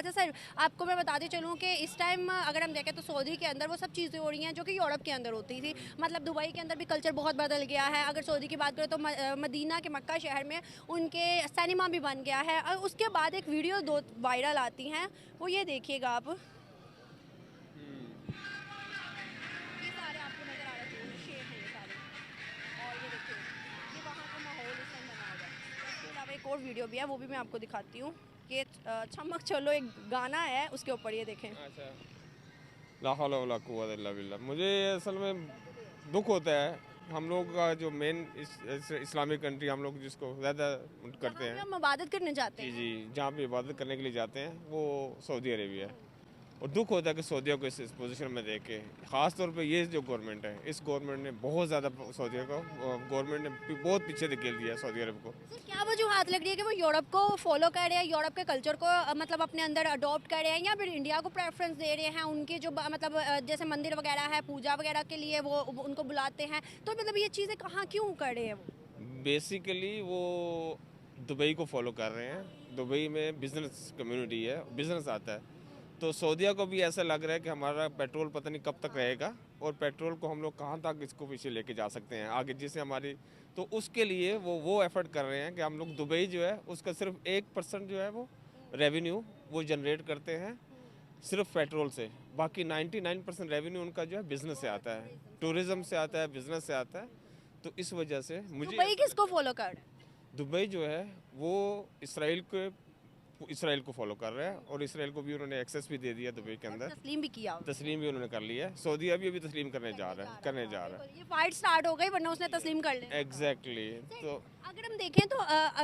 अच्छा सर, आपको मैं बताती चलूँ कि इस टाइम अगर हम देखें तो सऊदी के अंदर वो सब चीज़ें हो रही हैं जो कि यूरोप के अंदर होती थी। मतलब दुबई के अंदर भी कल्चर बहुत बदल गया है। अगर सऊदी की बात करें तो मदीना के मक्का शहर में उनके सिनेमा भी बन गया है। और उसके बाद एक वीडियो दो वायरल आती हैं, वो ये देखिएगा आप। ये सारे आपको नज़र आ रहे हैं, शेर हैं ये सारे। और ये देखिए, ये वहाँ का माहौल इस टाइम बना हुआ है। इसके अलावा एक और वीडियो भी है, वो भी मैं आपको दिखाती हूँ। ये चमक चलो एक गाना है, उसके ऊपर ये देखें। अच्छा, ला हौला वला कुव्वता इल्ला बिल्लाह। मुझे असल में दुख होता है हम लोग का जो मेन इस्लामिक कंट्री हम लोग जिसको ज़्यादा करते हैं, हम इबादत करने जाते जी हैं। जी, जहाँ पे इबादत करने के लिए जाते हैं वो सऊदी अरेबिया है। और दुख होता है कि सऊदिया को इस पोजीशन में देख के, ख़ास तौर पे ये जो गवर्नमेंट है, इस गवर्नमेंट ने बहुत ज़्यादा सऊदिया को, गवर्नमेंट ने बहुत पीछे धकेल दिया सऊदी अरब को। सर, क्या वजूहत लग रही है कि वो यूरोप को फॉलो कर रहे हैं, यूरोप के कल्चर को मतलब अपने अंदर अडॉप्ट कर रहे हैं, या फिर इंडिया को प्रेफरेंस दे रहे हैं? उनके जो मतलब जैसे मंदिर वगैरह है, पूजा वगैरह के लिए वो उनको बुलाते हैं, तो मतलब ये चीज़ें कहाँ क्यों कर रहे हैं वो? बेसिकली वो दुबई को फॉलो कर रहे हैं। दुबई में बिजनेस कम्युनिटी है, बिजनेस आता है, तो सऊदिया को भी ऐसा लग रहा है कि हमारा पेट्रोल पता नहीं कब तक रहेगा और पेट्रोल को हम लोग कहाँ तक इसको पीछे लेके जा सकते हैं आगे, जिससे हमारी, तो उसके लिए वो एफर्ट कर रहे हैं कि हम लोग दुबई जो है उसका सिर्फ 1% जो है वो रेवेन्यू वो जनरेट करते हैं सिर्फ पेट्रोल से। बाकी 99% रेवेन्यू उनका जो है बिजनेस से आता है, टूरिज्म से आता है, बिजनेस से आता है। तो इस वजह से मुझे दुबई किसको फॉलो कर रहे हैं? दुबई जो है वो इसराइल को फॉलो कर रहा है, और इसराइल को भी उन्होंने एक्सेस भी दे दिया दुबई के अंदर, तस्लीम भी किया होगा। तस्लीम भी उन्होंने कर लिया है। सऊदी अभी तस्लीम करने जा रहा है। ये फाइट स्टार्ट हो गई, वरना उसने तस्लीम कर लिया। एग्जैक्टली। तो अगर हम देखें तो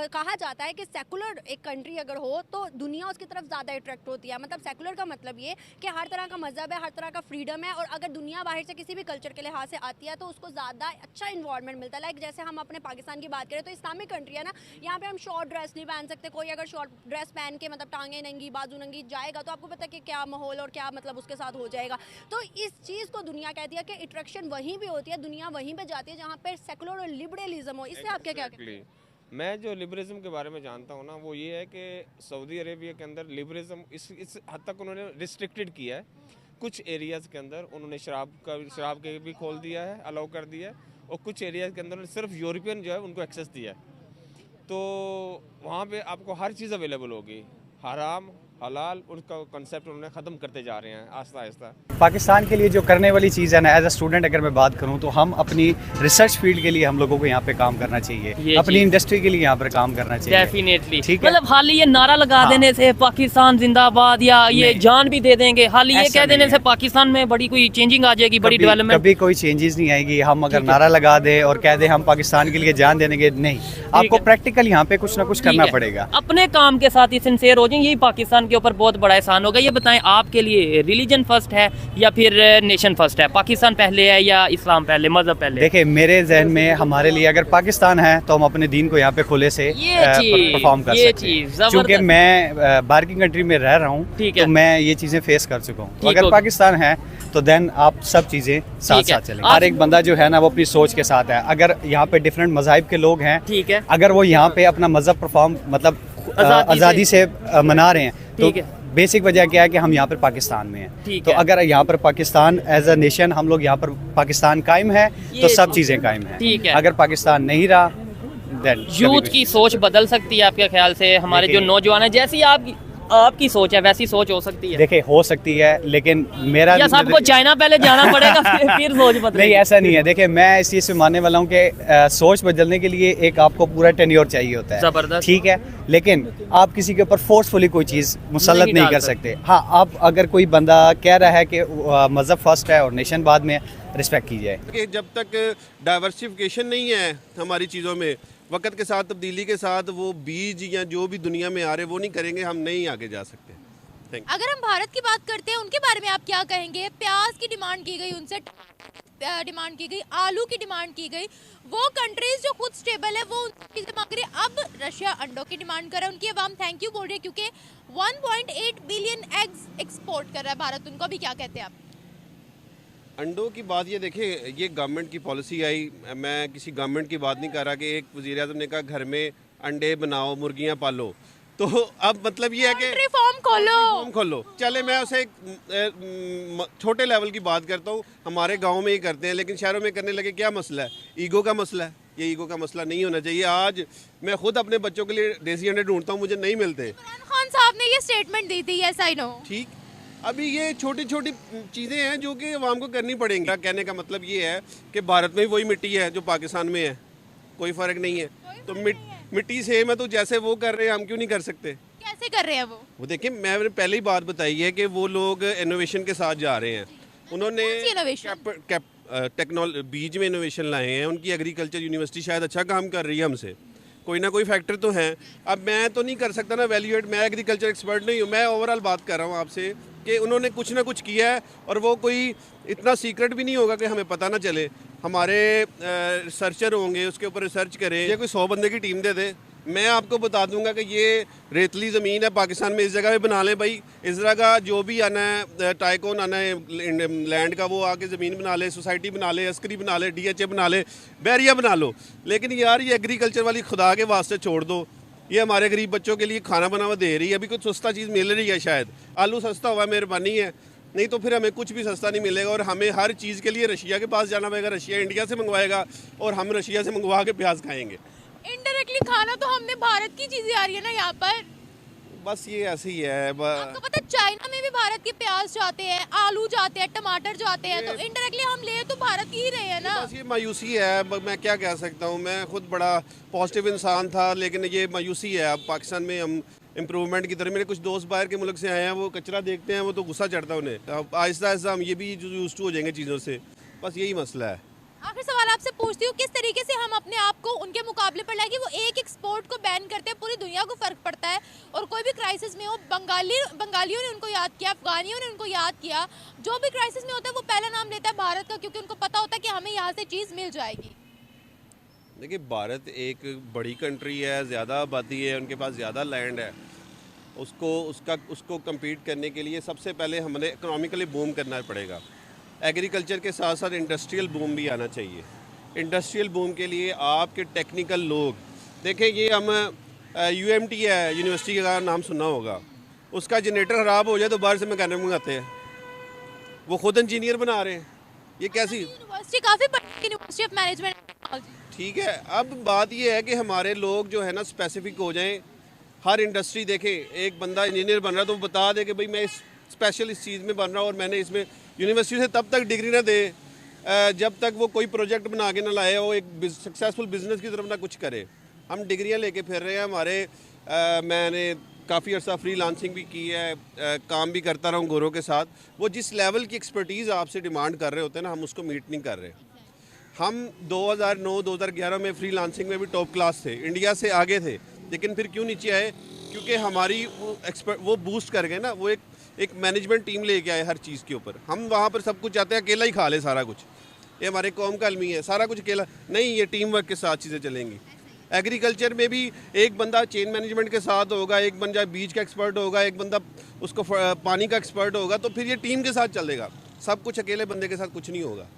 कहा जाता है कि सेकुलर एक कंट्री अगर हो तो दुनिया उसकी तरफ ज़्यादा अट्रैक्ट होती है। मतलब सेकुलर का मतलब ये कि हर तरह का मज़हब है, हर तरह का फ्रीडम है, और अगर दुनिया बाहर से किसी भी कल्चर के लिहाज से आती है तो उसको ज़्यादा अच्छा इन्वायरमेंट मिलता है। लाइक जैसे हम अपने पाकिस्तान की बात करें तो इस्लामिक कंट्री है ना, यहाँ पे हम शॉर्ट ड्रेस नहीं पहन सकते। कोई अगर शॉर्ट ड्रेस पहन के मतलब टांगे नंगी बाजू नंगी जाएगा तो आपको पता है कि क्या माहौल और क्या मतलब उसके साथ हो जाएगा। तो इस चीज़ को दुनिया कहती है कि अट्रैक्शन वहीं पर होती है, दुनिया वहीं पर जाती है जहाँ पर सेकुलर और लिबरलिज्म हो। इससे आप क्या क्या कहते हैं? मैं जो लिबरलिज्म के बारे में जानता हूँ ना, वो ये है कि सऊदी अरेबिया के अंदर लिबरलिज्म इस हद तक उन्होंने रिस्ट्रिक्टेड किया है। कुछ एरियाज़ के अंदर उन्होंने शराब के भी खोल दिया है, अलाउ कर दिया है, और कुछ एरियाज़ के अंदर सिर्फ यूरोपियन जो है उनको एक्सेस दिया है। तो वहाँ पे आपको हर चीज़ अवेलेबल होगी, हराम हलाल, उनका कॉन्सेप्ट उन्होंने ख़त्म करते जा रहे हैं आहिस्ता आहिस्ता। पाकिस्तान के लिए जो करने वाली चीज़ है ना, एज अ स्टूडेंट अगर मैं बात करूं तो हम अपनी रिसर्च फील्ड के लिए हम लोगों को यहाँ पे काम करना चाहिए, अपनी इंडस्ट्री के लिए यहाँ पर काम करना चाहिए। डेफिनेटली, ठीक है। मतलब हाल ये नारा लगा देने से पाकिस्तान जिंदाबाद या ये जान भी दे देंगे, हाल ये कह देने से पाकिस्तान में बड़ी कोई चेंजिंग आ जाएगी, बड़ी डेवलपमेंट? कभी कोई चेंजेस नहीं आएगी। हम अगर नारा लगा दे और कह दे हम पाकिस्तान के लिए जान देंगे, नहीं, आपको प्रैक्टिकल यहाँ पे कुछ ना कुछ करना पड़ेगा। अपने काम के साथ ही सिंसियर हो जाए, यही पाकिस्तान के ऊपर बहुत बड़ा एहसान होगा। ये बताएं, आपके लिए रिलीजन फर्स्ट है या फिर नेशन फर्स्ट है? पाकिस्तान पहले है या इस्लाम पहले, मजहब पहले? देखिए, मेरे जहन में हमारे लिए अगर पाकिस्तान है तो हम अपने दीन को यहाँ पे खुले से परफॉर्म कर सकते हैं। क्योंकि मैं बाहर की कंट्री में रह रहा हूँ तो मैं ये चीजें फेस कर चुका हूँ। अगर पाकिस्तान है तो देन आप सब चीजें साथ साथ चलेंगे। हर एक बंदा जो है ना वो अपनी सोच के साथ है। अगर यहाँ पे डिफरेंट मज़ाहिब के लोग हैं, ठीक है, अगर वो यहाँ पे अपना मजहब परफॉर्म मतलब आज़ादी से मना रहे हैं, तो बेसिक वजह क्या है कि हम यहाँ पर पाकिस्तान में हैं। तो अगर यहाँ पर पाकिस्तान एज अ नेशन, हम लोग यहाँ पर पाकिस्तान कायम है तो सब चीज़ें कायम हैं। अगर पाकिस्तान नहीं रहा, यूथ की सोच बदल सकती है आपके ख्याल से? हमारे जो नौजवान है, जैसी आपकी सोच है वैसी सोच हो सकती है? देखिए, हो सकती है, लेकिन मेरा या सबको चाइना पहले जाना पड़ेगा फिर सोच बदलेगी? नहीं, ऐसा नहीं है। देखिए, मैं इस चीज़ से मानने वाला हूँ कि सोच बदलने के लिए एक आपको पूरा टेन्योर चाहिए होता है। जबरदस्त, ठीक है, लेकिन आप किसी के ऊपर फोर्सफुली कोई चीज़ मुसल्लत नहीं कर सकते। हाँ, आप अगर कोई बंदा कह रहा है कि मज़हब फर्स्ट है और नेशन बाद में, रिस्पेक्ट की जाए। कि जब तक डाइवर्सिफिकेशन नहीं है हमारी चीज़ों में, वक्त के साथ तब्दीली के साथ, वो बीज या जो भी दुनिया में आ रहे वो नहीं करेंगे, हम नहीं आगे जा सकते। अगर हम भारत की बात करते हैं, उनके बारे में आप क्या कहेंगे? प्याज की डिमांड की गई, उनसे डिमांड की गई, आलू की डिमांड की गई। वो कंट्रीज जो खुद स्टेबल है वो चीजें मांग रही है। अब रशिया अंडों की डिमांड कर रहा है, उनकी अवाम थैंक यू बोल रही है क्योंकि 1.8 बिलियन एग्स एक्सपोर्ट कर रहा है भारत। उनको भी क्या कहते हैं आप? अंडों की बात ये देखें, ये गवर्नमेंट की पॉलिसी आई, मैं किसी गवर्नमेंट की बात नहीं कर रहा कि एक वज़ीर आज़म ने कहा घर में अंडे बनाओ, मुर्गियां पालो। तो अब मतलब ये है कि पोल्ट्री फार्म खोलो। फार्म खोलो। चले मैं उसे छोटे लेवल की बात करता हूँ, हमारे गांव में ही करते हैं लेकिन शहरों में करने लगे, क्या मसला है? ईगो का मसला है। ये ईगो का मसला नहीं होना चाहिए। आज मैं खुद अपने बच्चों के लिए देसी अंडे ढूंढता हूँ, मुझे नहीं मिलते। इमरान खान साहब ने ये स्टेटमेंट दी थी, यस आई नो। ठीक, अभी ये छोटी छोटी चीज़ें हैं जो कि आवाम को करनी पड़ेंगी। कहने का मतलब ये है कि भारत में भी वही मिट्टी है जो पाकिस्तान में है, कोई फ़र्क नहीं है। तो मिट्टी सेम है, तो जैसे वो कर रहे हैं हम क्यों नहीं कर सकते? कैसे कर रहे हैं वो? देखिए, मैंने पहले ही बात बताई है कि वो लोग इनोवेशन के साथ जा रहे हैं। उन्होंने टेक्नोलॉजी बीज में इनोवेशन लाए हैं। उनकी एग्रीकल्चर यूनिवर्सिटी शायद अच्छा काम कर रही है हमसे, कोई ना कोई फैक्टर तो है। अब मैं तो नहीं कर सकता ना वैल्यूएट, मैं एग्रीकल्चर एक्सपर्ट नहीं हूँ। मैं ओवरऑल बात कर रहा हूँ आपसे कि उन्होंने कुछ ना कुछ किया है और वो कोई इतना सीक्रेट भी नहीं होगा कि हमें पता ना चले। हमारे रिसर्चर होंगे, उसके ऊपर रिसर्च करें। ये कोई 100 बंदे की टीम दे दे, मैं आपको बता दूंगा कि ये रेतली ज़मीन है पाकिस्तान में, इस जगह पे बना लें भाई। इस जगह का जो भी आना है, टाइकोन आना है लैंड का, वो आके ज़मीन बना ले, सोसाइटी बना ले, अस्करी बना ले, DHA बना ले, बैरिया बना लो। लेकिन यार ये एग्रीकल्चर वाली खुदा के वास्ते छोड़ दो। ये हमारे गरीब बच्चों के लिए खाना बना हुआ दे रही है। अभी कुछ सस्ता चीज़ मिल रही है, शायद आलू सस्ता हुआ, मेहरबानी है, नहीं तो फिर हमें कुछ भी सस्ता नहीं मिलेगा। और हमें हर चीज़ के लिए रशिया के पास जाना पड़ेगा। रशिया इंडिया से मंगवाएगा और हम रशिया से मंगवा के प्याज खाएंगे। इनडायरेक्टली खाना तो हमने भारत की चीजें आ रही है ना यहाँ पर। बस ये ऐसे ही है। आपको पता है चाइना में भी भारत के प्याज जाते हैं, आलू जाते हैं, टमाटर जाते हैं, तो इनडायरेक्टली हम ले तो भारत की ही रहे हैं ना। बस ये मायूसी है। मैं क्या कह सकता हूँ, मैं खुद बड़ा पॉजिटिव इंसान था लेकिन ये मायूसी है। अब पाकिस्तान में हम इम्प्रूवमेंट की तरफ, मेरे कुछ दोस्त बाहर के मुल्क से आए हैं, वो कचरा देखते हैं वो तो गुस्सा चढ़ता है उन्हें। अब आहिस्ता आहिस्ता हम ये भी यूज टू हो जाएंगे चीज़ों से, बस यही मसला है। आखिर सवाल आपसे पूछती हूँ, किस तरीके से हम अपने आप को उनके मुकाबले पर लाएंगे? वो एक एक्सपोर्ट को बैन करते हैं, पूरी दुनिया को फर्क पड़ता है। और कोई भी क्राइसिस में हो, बंगालियों ने उनको याद किया, अफगानियों ने उनको याद किया। जो भी क्राइसिस में होता है वो पहला नाम लेता है भारत का, क्योंकि उनको पता होता है कि हमें यहाँ से चीज़ मिल जाएगी। देखिए, भारत एक बड़ी कंट्री है, ज़्यादा आबादी है, उनके पास ज़्यादा लैंड है। उसको कम्पीट करने के लिए सबसे पहले हमें इकोनॉमिकली बूम करना पड़ेगा। एग्रीकल्चर के साथ साथ इंडस्ट्रियल बूम भी आना चाहिए। इंडस्ट्रियल बूम के लिए आपके टेक्निकल लोग देखें, ये हम UMT है, यूनिवर्सिटी का नाम सुना होगा, उसका जनरेटर ख़राब हो जाए तो बाहर से मैकेनिक मंगाते हैं, वो खुद इंजीनियर बना रहे हैं। ये कैसी यूनिवर्सिटी? काफ़ी बड़ी यूनिवर्सिटी ऑफ मैनेजमेंट। ठीक है, अब बात ये है कि हमारे लोग जो है ना स्पेसिफिक हो जाएं। हर इंडस्ट्री देखें, एक बंदा इंजीनियर बन रहा है तो वो बता दे कि भाई मैं स्पेशल इस चीज़ में बन रहा हूँ और मैंने इसमें यूनिवर्सिटी से तब तक डिग्री ना दे जब तक वो कोई प्रोजेक्ट बना के ना लाए, वो एक सक्सेसफुल बिजनेस की तरफ ना कुछ करे। हम डिग्रियां लेके फिर रहे हैं। मैंने काफ़ी अर्सा फ्रीलांसिंग भी की है, काम भी करता रहा हूँ गोरों के साथ। वो जिस लेवल की एक्सपर्टीज़ आपसे डिमांड कर रहे होते हैं ना, हम उसको मीट नहीं कर रहे। हम 2009-2011 में फ्रीलांसिंग में भी टॉप क्लास थे, इंडिया से आगे थे, लेकिन फिर क्यों नीचे आए? क्योंकि हमारी वो बूस्ट कर गए ना, वो एक मैनेजमेंट टीम लेके आए हर चीज़ के ऊपर। हम वहाँ पर सब कुछ चाहते हैं अकेला ही खा ले सारा कुछ, ये हमारे कौम का अलमी है, सारा कुछ अकेला नहीं, ये टीम वर्क के साथ चीज़ें चलेंगी। एग्रीकल्चर में भी एक बंदा चेन मैनेजमेंट के साथ होगा, एक बंदा बीज का एक्सपर्ट होगा, एक बंदा उसको पानी का एक्सपर्ट होगा, तो फिर ये टीम के साथ चलेगा। सब कुछ अकेले बंदे के साथ कुछ नहीं होगा।